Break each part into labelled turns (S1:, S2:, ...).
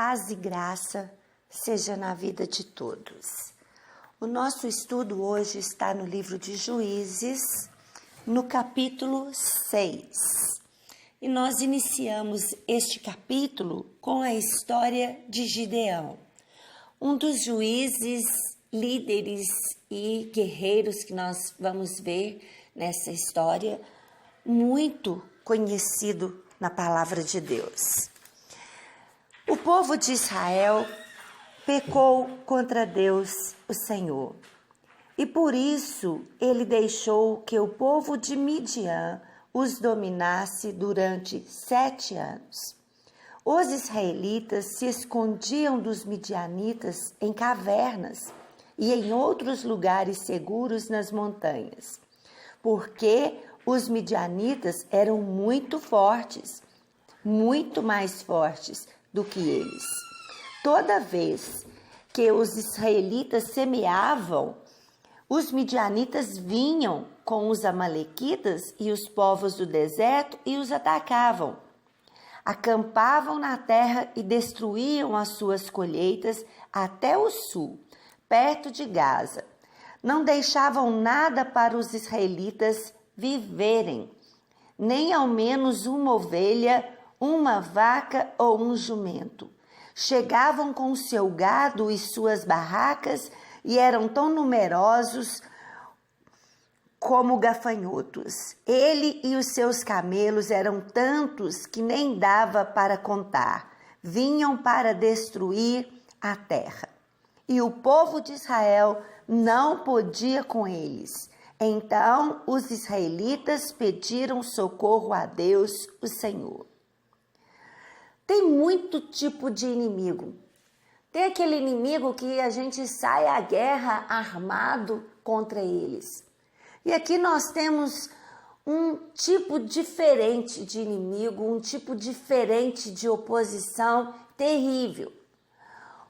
S1: paz e graça seja na vida de todos. O nosso estudo hoje está no livro de Juízes, no capítulo 6. E nós iniciamos este capítulo com a história de Gideão, um dos juízes, líderes e guerreiros que nós vamos ver nessa história, muito conhecido na palavra de Deus. O povo de Israel pecou contra Deus, o Senhor, e por isso ele deixou que o povo de Midian os dominasse durante 7 anos. Os israelitas se escondiam dos midianitas em cavernas e em outros lugares seguros nas montanhas, porque os midianitas eram muito fortes, muito mais fortes do que eles. Toda vez que os israelitas semeavam, os midianitas vinham com os amalequitas e os povos do deserto e os atacavam. Acampavam na terra e destruíam as suas colheitas até o sul, perto de Gaza. Não deixavam nada para os israelitas viverem, nem ao menos uma ovelha, uma vaca ou um jumento. Chegavam com seu gado e suas barracas e eram tão numerosos como gafanhotos. Ele e os seus camelos eram tantos que nem dava para contar. Vinham para destruir a terra. E o povo de Israel não podia com eles. Então os israelitas pediram socorro a Deus, o Senhor. Tem muito tipo de inimigo. Tem aquele inimigo que a gente sai à guerra armado contra eles. E aqui nós temos um tipo diferente de inimigo, um tipo diferente de oposição terrível.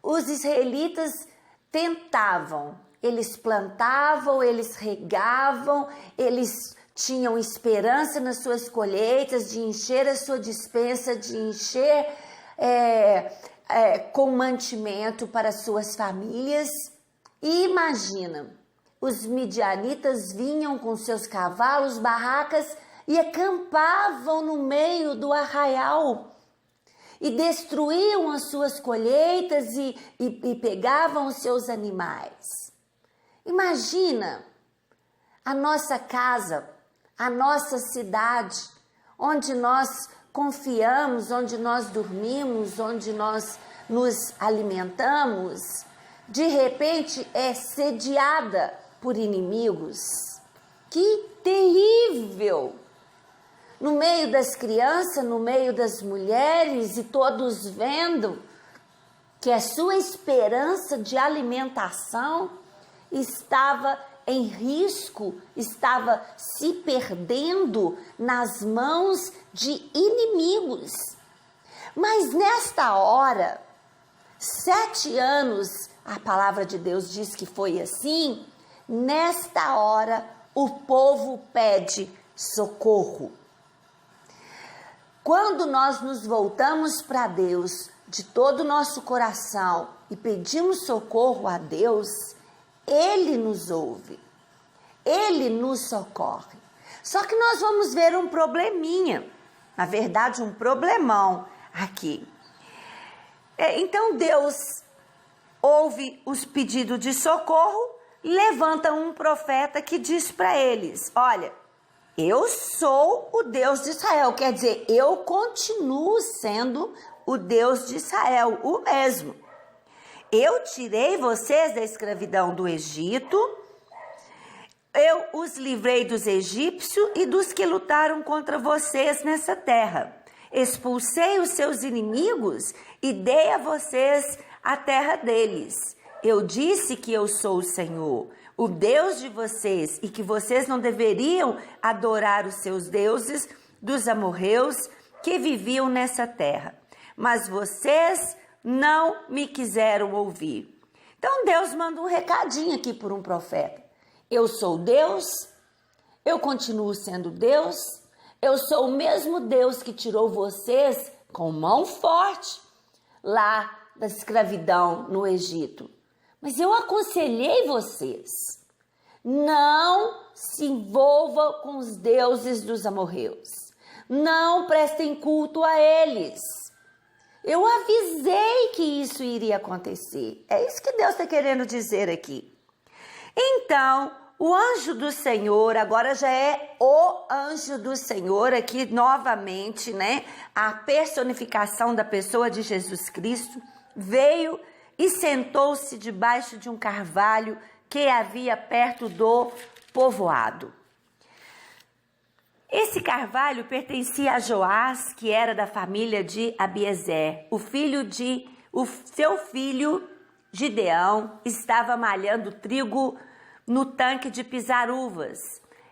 S1: Os israelitas tentavam, eles plantavam, eles regavam, eles tinham esperança nas suas colheitas, de encher a sua despensa, de encher com mantimento para suas famílias. E imagina, os midianitas vinham com seus cavalos, barracas e acampavam no meio do arraial e destruíam as suas colheitas e pegavam os seus animais. Imagina a nossa casa, a nossa cidade, onde nós confiamos, onde nós dormimos, onde nós nos alimentamos, de repente é sediada por inimigos. Que terrível! No meio das crianças, no meio das mulheres e todos vendo que a sua esperança de alimentação estava em risco, estava se perdendo nas mãos de inimigos. Mas nesta hora, 7 anos, a palavra de Deus diz que foi assim, nesta hora o povo pede socorro. Quando nós nos voltamos para Deus de todo o nosso coração e pedimos socorro a Deus, Ele nos ouve, Ele nos socorre. Só que nós vamos ver um probleminha, na verdade um problemão aqui. Então Deus ouve os pedidos de socorro, levanta um profeta que diz para eles: olha, eu sou o Deus de Israel, quer dizer, eu continuo sendo o Deus de Israel, o mesmo. Eu tirei vocês da escravidão do Egito, eu os livrei dos egípcios e dos que lutaram contra vocês nessa terra. Expulsei os seus inimigos e dei a vocês a terra deles. Eu disse que eu sou o Senhor, o Deus de vocês, e que vocês não deveriam adorar os seus deuses dos amorreus que viviam nessa terra. Mas vocês não me quiseram ouvir. Então Deus manda um recadinho aqui por um profeta. Eu sou Deus, eu continuo sendo Deus, eu sou o mesmo Deus que tirou vocês com mão forte lá da escravidão no Egito. Mas eu aconselhei vocês, não se envolvam com os deuses dos amorreus. Não prestem culto a eles. Eu avisei que isso iria acontecer. É isso que Deus está querendo dizer aqui. Então, o anjo do Senhor, agora já é o anjo do Senhor, aqui novamente, né? A personificação da pessoa de Jesus Cristo, veio e sentou-se debaixo de um carvalho que havia perto do povoado. Esse carvalho pertencia a Joás, que era da família de Abiezer. O seu filho Gideão estava malhando trigo no tanque de pisar uvas,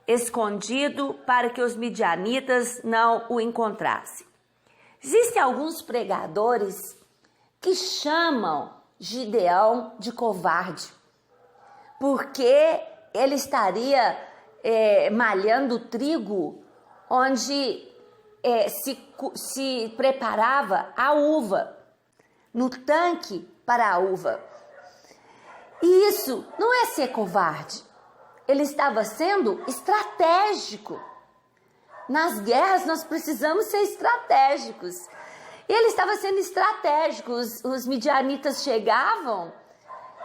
S1: escondido para que os midianitas não o encontrassem. Existem alguns pregadores que chamam Gideão de covarde, porque ele estaria malhando trigo onde se preparava a uva, no tanque para a uva. E isso não é ser covarde, ele estava sendo estratégico. Nas guerras nós precisamos ser estratégicos. E ele estava sendo estratégico, os midianitas chegavam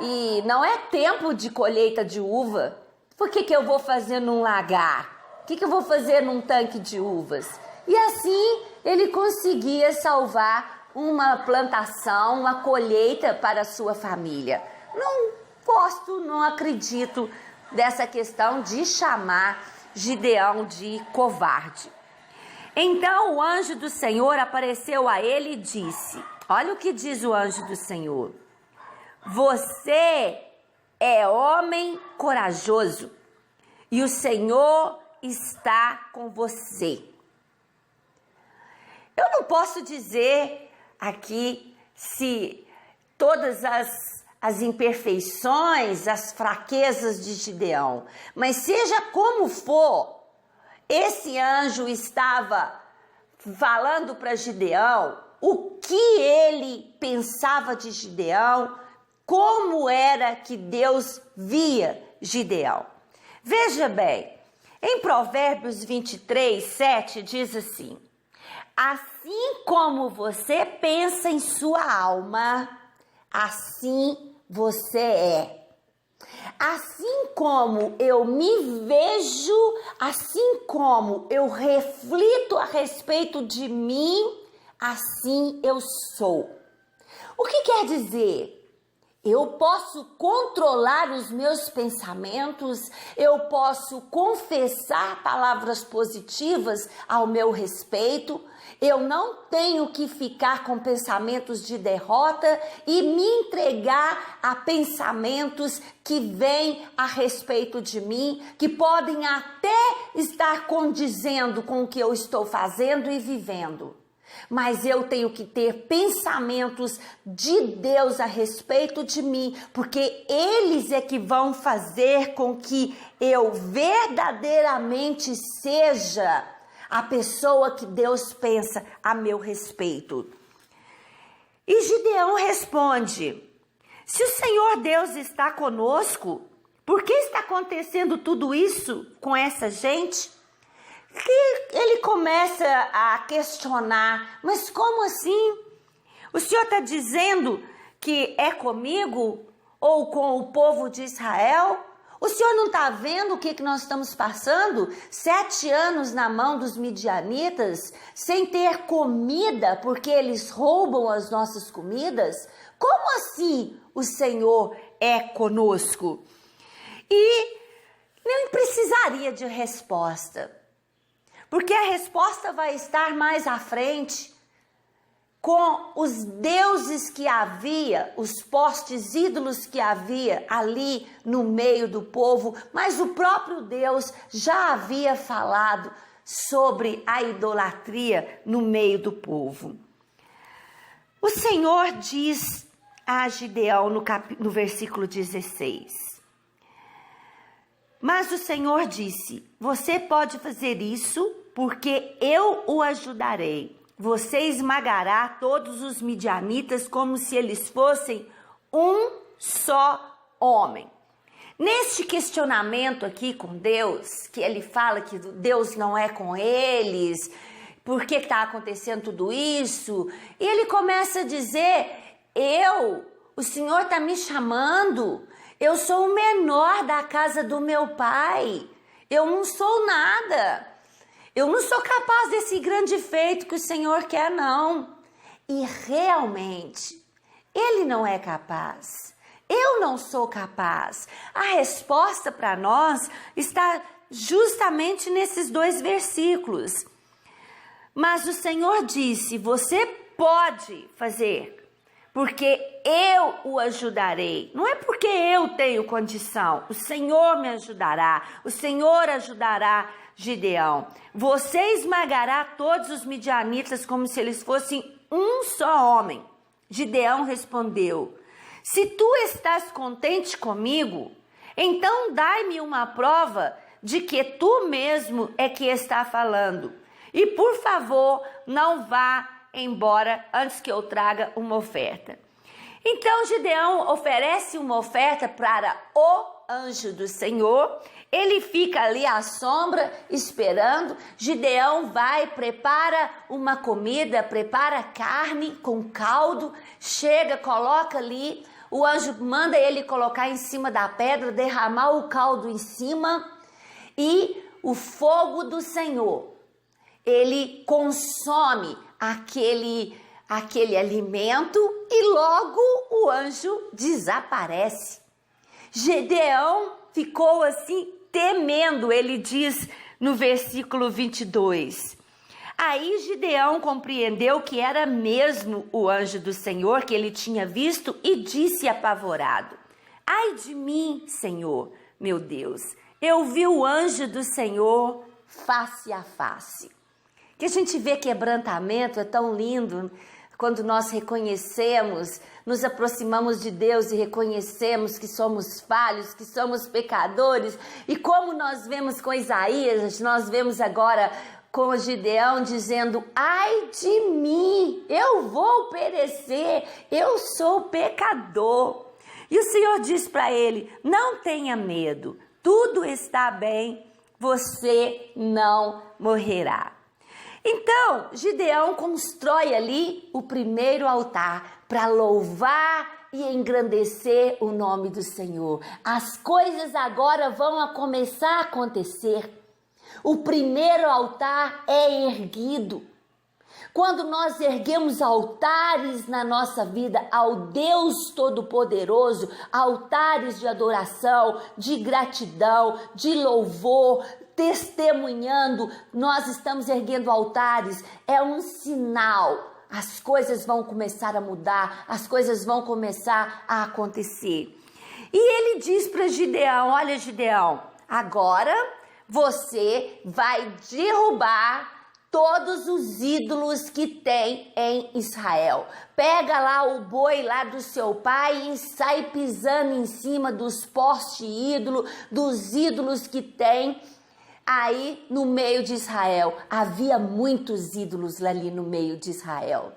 S1: e não é tempo de colheita de uva. Por que eu vou fazer num lagar? O que eu vou fazer num tanque de uvas? E assim ele conseguia salvar uma plantação, uma colheita para a sua família. Não acredito dessa questão de chamar Gideão de covarde. Então o anjo do Senhor apareceu a ele e disse, olha o que diz o anjo do Senhor: você é homem corajoso e o Senhor está com você. Eu não posso dizer aqui se todas as imperfeições, as fraquezas de Gideão, mas seja como for, esse anjo estava falando para Gideão o que ele pensava de Gideão, como era que Deus via Gideão. Veja bem, em Provérbios 23, 7 diz assim: assim como você pensa em sua alma, assim você é. Assim como eu me vejo, assim como eu reflito a respeito de mim, assim eu sou. O que quer dizer? Eu posso controlar os meus pensamentos, eu posso confessar palavras positivas ao meu respeito, eu não tenho que ficar com pensamentos de derrota e me entregar a pensamentos que vêm a respeito de mim, que podem até estar condizendo com o que eu estou fazendo e vivendo. Mas eu tenho que ter pensamentos de Deus a respeito de mim, porque eles é que vão fazer com que eu verdadeiramente seja a pessoa que Deus pensa a meu respeito. E Gideão responde: se o Senhor Deus está conosco, por que está acontecendo tudo isso com essa gente? Que ele começa a questionar, mas como assim? O Senhor está dizendo que é comigo ou com o povo de Israel? O Senhor não está vendo o que nós estamos passando? 7 anos na mão dos midianitas, sem ter comida, porque eles roubam as nossas comidas? Como assim o Senhor é conosco? E nem precisaria de resposta, porque a resposta vai estar mais à frente, com os deuses que havia, os postes ídolos que havia ali no meio do povo, mas o próprio Deus já havia falado sobre a idolatria no meio do povo. O Senhor diz a Gideão no versículo 16: mas o Senhor disse: você pode fazer isso porque eu o ajudarei. você esmagará todos os midianitas como se eles fossem um só homem. Neste questionamento aqui com Deus, que ele fala que Deus não é com eles, por que está acontecendo tudo isso? E ele começa a dizer, o Senhor está me chamando, eu sou o menor da casa do meu pai, eu não sou nada, eu não sou capaz desse grande feito que o Senhor quer, não. E realmente, ele não é capaz. Eu não sou capaz. A resposta para nós está justamente nesses 2 versículos. Mas o Senhor disse, você pode fazer, porque eu o ajudarei. Não é porque eu tenho condição, o Senhor me ajudará, o Senhor ajudará Gideão. Você esmagará todos os midianitas como se eles fossem um só homem. Gideão respondeu, se tu estás contente comigo, então dai-me uma prova de que tu mesmo é que está falando. E por favor, não vá embora antes que eu traga uma oferta. Então Gideão oferece uma oferta para o anjo do Senhor. Ele fica ali à sombra esperando. Gideão vai, prepara uma comida, prepara carne com caldo, chega, coloca ali. O anjo manda ele colocar em cima da pedra, derramar o caldo em cima, e o fogo do Senhor, ele consome aquele alimento e logo o anjo desaparece. Gideão ficou assim temendo, ele diz no versículo 22. Aí Gideão compreendeu que era mesmo o anjo do Senhor que ele tinha visto e disse apavorado, ai de mim, Senhor, meu Deus, eu vi o anjo do Senhor face a face. Que a gente vê quebrantamento, é tão lindo quando nós reconhecemos, nos aproximamos de Deus e reconhecemos que somos falhos, que somos pecadores. E como nós vemos com Isaías, nós vemos agora com Gideão dizendo, ai de mim, eu vou perecer, eu sou pecador. E o Senhor diz para ele, não tenha medo, tudo está bem, você não morrerá. Então, Gideão constrói ali o primeiro altar para louvar e engrandecer o nome do Senhor. As coisas agora vão começar a acontecer. O primeiro altar é erguido. Quando nós erguemos altares na nossa vida ao Deus Todo-Poderoso, altares de adoração, de gratidão, de louvor, testemunhando, nós estamos erguendo altares, é um sinal. As coisas vão começar a mudar, as coisas vão começar a acontecer. E ele diz para Gideão, olha Gideão, agora você vai derrubar todos os ídolos que tem em Israel. Pega lá o boi lá do seu pai e sai pisando em cima dos postes ídolo, dos ídolos que tem aí no meio de Israel. Havia muitos ídolos ali no meio de Israel.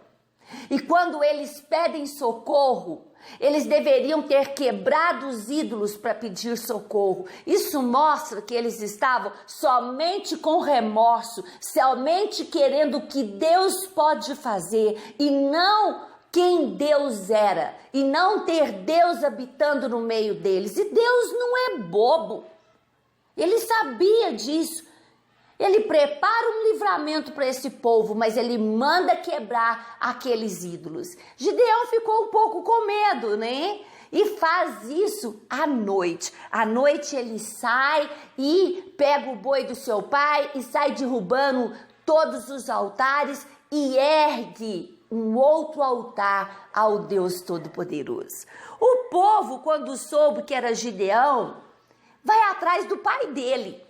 S1: E quando eles pedem socorro, eles deveriam ter quebrado os ídolos para pedir socorro. Isso mostra que eles estavam somente com remorso, somente querendo o que Deus pode fazer e não quem Deus era, e não ter Deus habitando no meio deles. E Deus não é bobo, ele sabia disso. Ele prepara um livramento para esse povo, mas ele manda quebrar aqueles ídolos. Gideão ficou um pouco com medo, né? E faz isso à noite. À noite ele sai e pega o boi do seu pai e sai derrubando todos os altares e ergue um outro altar ao Deus Todo-Poderoso. O povo, quando soube que era Gideão, vai atrás do pai dele.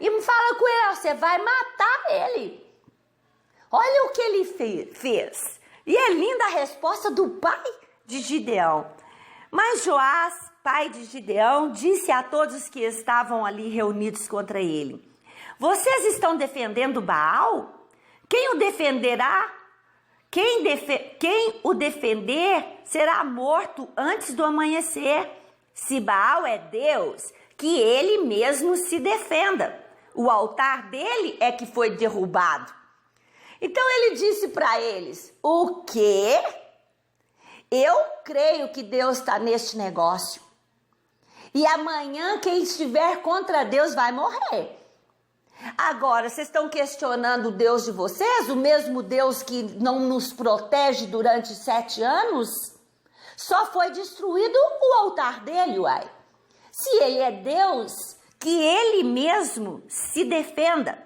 S1: E fala com ele, você vai matar ele. Olha o que ele fez. E é linda a resposta do pai de Gideão. Mas Joás, pai de Gideão, disse a todos que estavam ali reunidos contra ele, vocês estão defendendo Baal? Quem o defenderá? Quem o defender será morto antes do amanhecer. Se Baal é Deus, que ele mesmo se defenda. O altar dele é que foi derrubado. Então ele disse para eles: o quê? Eu creio que Deus está neste negócio. E amanhã quem estiver contra Deus vai morrer. Agora, vocês estão questionando o Deus de vocês? O mesmo Deus que não nos protege durante 7 anos? Só foi destruído o altar dele, uai. Se ele é Deus, que ele mesmo se defenda.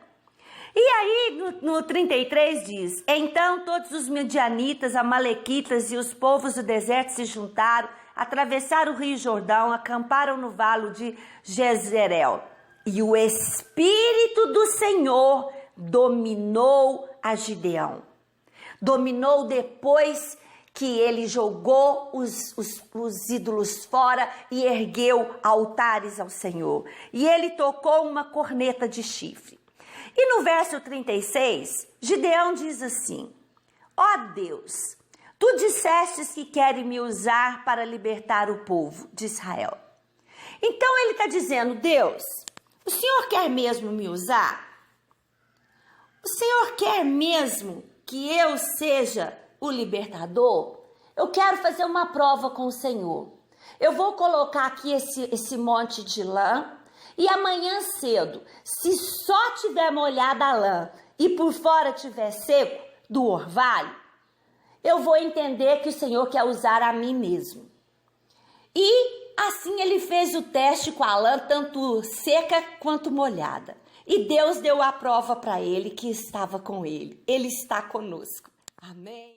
S1: E aí no 33 diz: então todos os midianitas, amalequitas e os povos do deserto se juntaram, atravessaram o rio Jordão, acamparam no vale de Jezreel. E o Espírito do Senhor dominou a Gideão. Dominou depois que ele jogou os ídolos fora e ergueu altares ao Senhor. E ele tocou uma corneta de chifre. E no verso 36, Gideão diz assim: ó Deus, tu dissestes que queres me usar para libertar o povo de Israel. Então ele está dizendo: Deus, o Senhor quer mesmo me usar? O Senhor quer mesmo que eu seja o libertador? Eu quero fazer uma prova com o Senhor. Eu vou colocar aqui esse monte de lã e amanhã cedo, se só tiver molhada a lã e por fora tiver seco do orvalho, eu vou entender que o Senhor quer usar a mim mesmo. E assim ele fez o teste com a lã, tanto seca quanto molhada. E Deus deu a prova para ele que estava com ele. Ele está conosco. Amém.